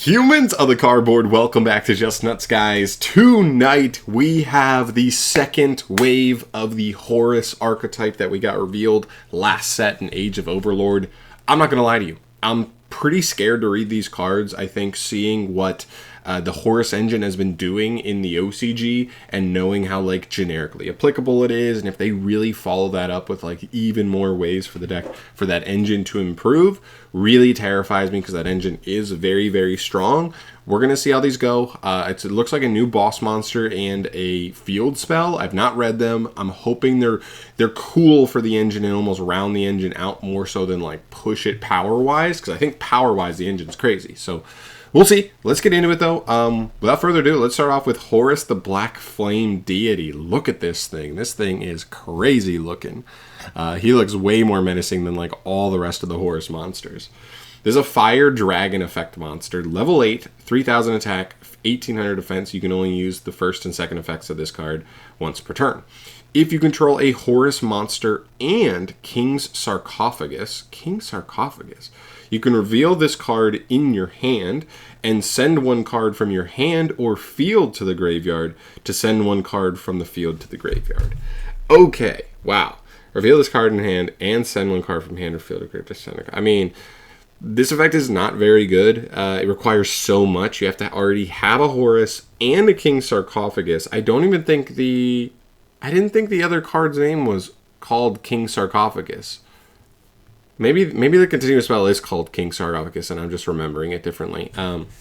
Humans of the cardboard, welcome back to Just Nuts, guys. Tonight we have the second wave of the Horus archetype that we got revealed last set in Age of Overlord. I'm not gonna lie to you, I'm pretty scared to read these cards. I think seeing what the Horus engine has been doing in the OCG and knowing how like generically applicable it is, and if they really follow that up with like even more ways for the deck for that engine to improve, really terrifies me because that engine is very, very strong. We're going to see how these go. It looks like a new boss monster and a field spell. I've not read them. I'm hoping they're cool for the engine and almost round the engine out more so than like push it power-wise, because I think power-wise the engine's crazy. So we'll see. Let's get into it though. Without further ado, let's start off with Horus, the Black Flame Deity. Look at this thing. This thing is crazy looking. He looks way more menacing than like all the rest of the Horus monsters. This is a Fire Dragon effect monster. Level 8, 3000 attack, 1800 defense. You can only use the first and second effects of this card once per turn. If you control a Horus monster and King's Sarcophagus, you can reveal this card in your hand and send one card from your hand or field to the graveyard to send one card from the field to the graveyard. Okay, wow. Reveal this card in hand and send one card from hand or field to graveyard to send a card. I mean, this effect is not very good. It requires so much. You have to already have a Horus and a King's Sarcophagus. I didn't think the other card's name was called King's Sarcophagus. Maybe the continuous spell is called King's Sarcophagus, and I'm just remembering it differently.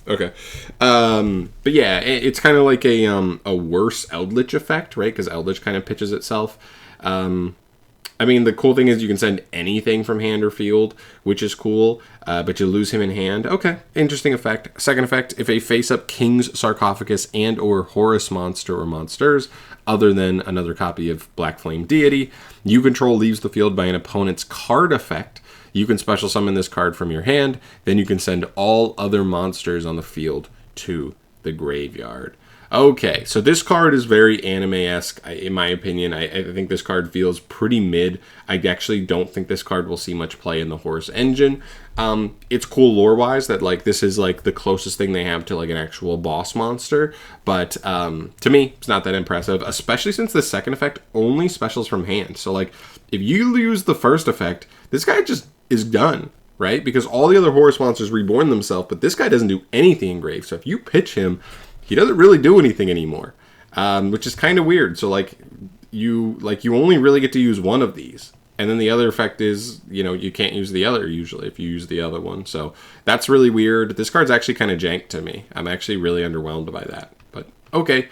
Okay. But yeah, it's kind of like a worse Eldritch effect, right? Because Eldritch kind of pitches itself. I mean, the cool thing is you can send anything from hand or field, which is cool, but you lose him in hand. Okay, interesting effect. Second effect, if a face-up King's Sarcophagus and or Horus monster or monsters, other than another copy of Black Flame Deity, you control leaves the field by an opponent's card effect, you can special summon this card from your hand, then you can send all other monsters on the field to the graveyard. Okay, so this card is very anime-esque, in my opinion. I think this card feels pretty mid. I actually don't think this card will see much play in the Horus engine. It's cool lore-wise that like this is like the closest thing they have to like an actual boss monster, but to me, it's not that impressive, especially since the second effect only specials from hand. So like, if you use the first effect, this guy just is done, right? Because all the other Horus monsters reborn themselves, but this guy doesn't do anything in grave. So if you pitch him, he doesn't really do anything anymore, which is kind of weird. So like you only really get to use one of these, and then the other effect is, you know, you can't use the other usually if you use the other one. So that's really weird. This card's actually kind of jank to me. I'm actually really underwhelmed by that. But okay.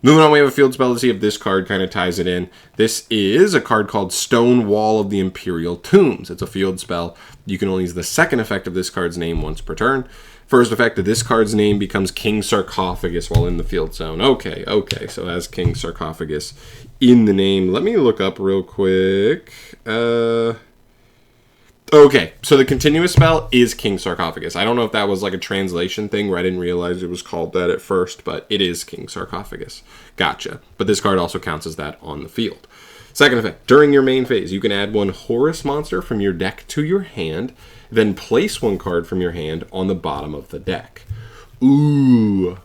Moving on, we have a field spell to see if this card kind of ties it in. This is a card called Stone Wall of the Imperial Tombs. It's a field spell. You can only use the second effect of this card's name once per turn. First effect of this card's name becomes King Sarcophagus while in the field zone. Okay, so it has King Sarcophagus in the name. Let me look up real quick. Okay, so the continuous spell is King Sarcophagus. I don't know if that was like a translation thing where I didn't realize it was called that at first, but it is King Sarcophagus. Gotcha. But this card also counts as that on the field. Second effect, during your main phase, you can add one Horus monster from your deck to your hand, then place one card from your hand on the bottom of the deck. Ooh,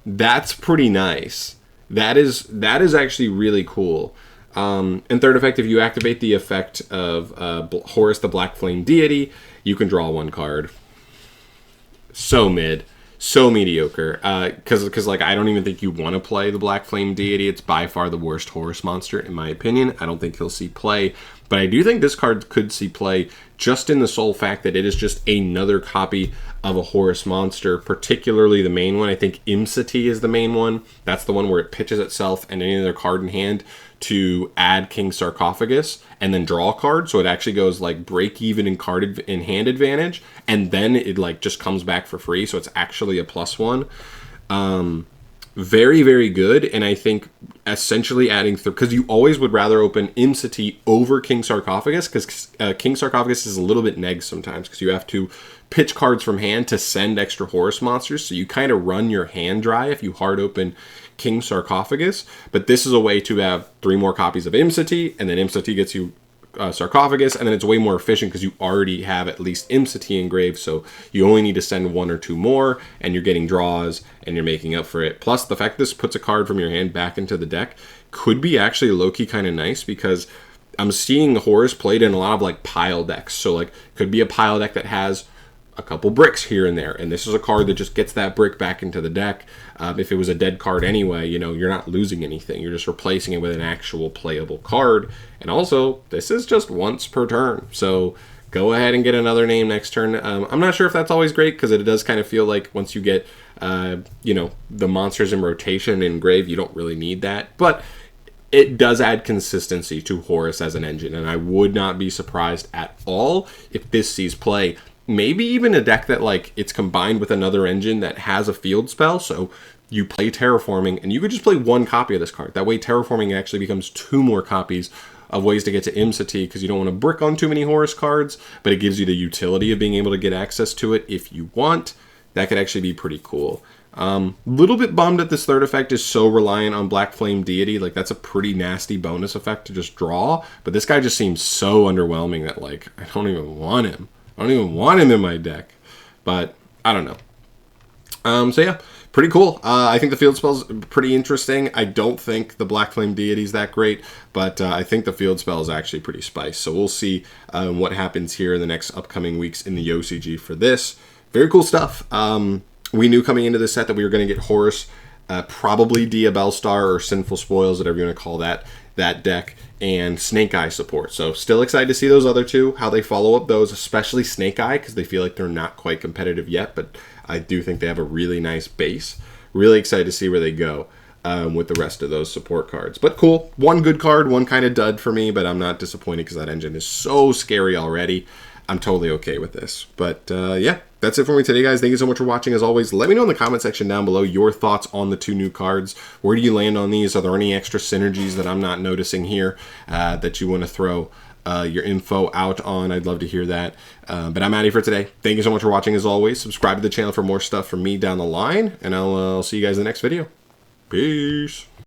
that's pretty nice. That is actually really cool. And third effect, if you activate the effect of Horus, the Black Flame Deity, you can draw one card. So mid. So mediocre. Because like, I don't even think you want to play the Black Flame Deity. It's by far the worst Horus monster, in my opinion. I don't think he'll see play. But I do think this card could see play just in the sole fact that it is just another copy of a Horus monster, particularly the main one. I think Imsity is the main one. That's the one where it pitches itself and any other card in hand to add King Sarcophagus and then draw a card. So it actually goes like break even in card in hand advantage, and then it like just comes back for free. So it's actually a +1. Very, very good. And I think essentially adding because you always would rather open Imsity over King Sarcophagus, because King Sarcophagus is a little bit neg sometimes because you have to pitch cards from hand to send extra Horus monsters. So you kind of run your hand dry if you hard open King Sarcophagus. But this is a way to have 3 more copies of Imsity, and then Imsity gets you Sarcophagus, and then it's way more efficient because you already have at least Imsity engraved, so you only need to send 1 or 2 more, and you're getting draws, and you're making up for it. Plus, the fact this puts a card from your hand back into the deck could be actually low-key kind of nice, because I'm seeing Horus played in a lot of like pile decks. So like could be a pile deck that has a couple bricks here and there, and this is a card that just gets that brick back into the deck. If it was a dead card anyway, you know, you're not losing anything. You're just replacing it with an actual playable card. And also, this is just once per turn. So go ahead and get another name next turn. I'm not sure if that's always great, because it does kind of feel like once you get, you know, the monsters in rotation in grave, you don't really need that. But it does add consistency to Horus as an engine, and I would not be surprised at all if this sees play. Maybe even a deck that like it's combined with another engine that has a field spell, so you play Terraforming, and you could just play 1 copy of this card. That way Terraforming actually becomes 2 more copies of ways to get to Imsity, because you don't want to brick on too many Horus cards, but it gives you the utility of being able to get access to it if you want. That could actually be pretty cool. Little bit bummed that this third effect is so reliant on Black Flame Deity. Like, that's a pretty nasty bonus effect to just draw, but this guy just seems so underwhelming that, like, I don't even want him. I don't even want him in my deck, but I don't know. So yeah, pretty cool. I think the field spell's pretty interesting. I don't think the Black Flame Deity is that great, but I think the field spell is actually pretty spiced. So we'll see what happens here in the next upcoming weeks in the OCG for this. Very cool stuff. We knew coming into this set that we were going to get Horus, probably Diabellstar or Sinful Spoils, whatever you want to call that deck, and Snake Eye support. So still excited to see those other two, how they follow up those, especially Snake Eye, because they feel like they're not quite competitive yet, but I do think they have a really nice base. Really excited to see where they go with the rest of those support cards. But cool. 1 good card, 1 kind of dud for me, but I'm not disappointed because that engine is so scary already. I'm totally okay with this. But yeah, that's it for me today, guys. Thank you so much for watching. As always, let me know in the comment section down below your thoughts on the 2 new cards. Where do you land on these? Are there any extra synergies that I'm not noticing here that you want to throw your info out on? I'd love to hear that. But I'm out of here for today. Thank you so much for watching. As always, subscribe to the channel for more stuff from me down the line, and I'll see you guys in the next video. Peace.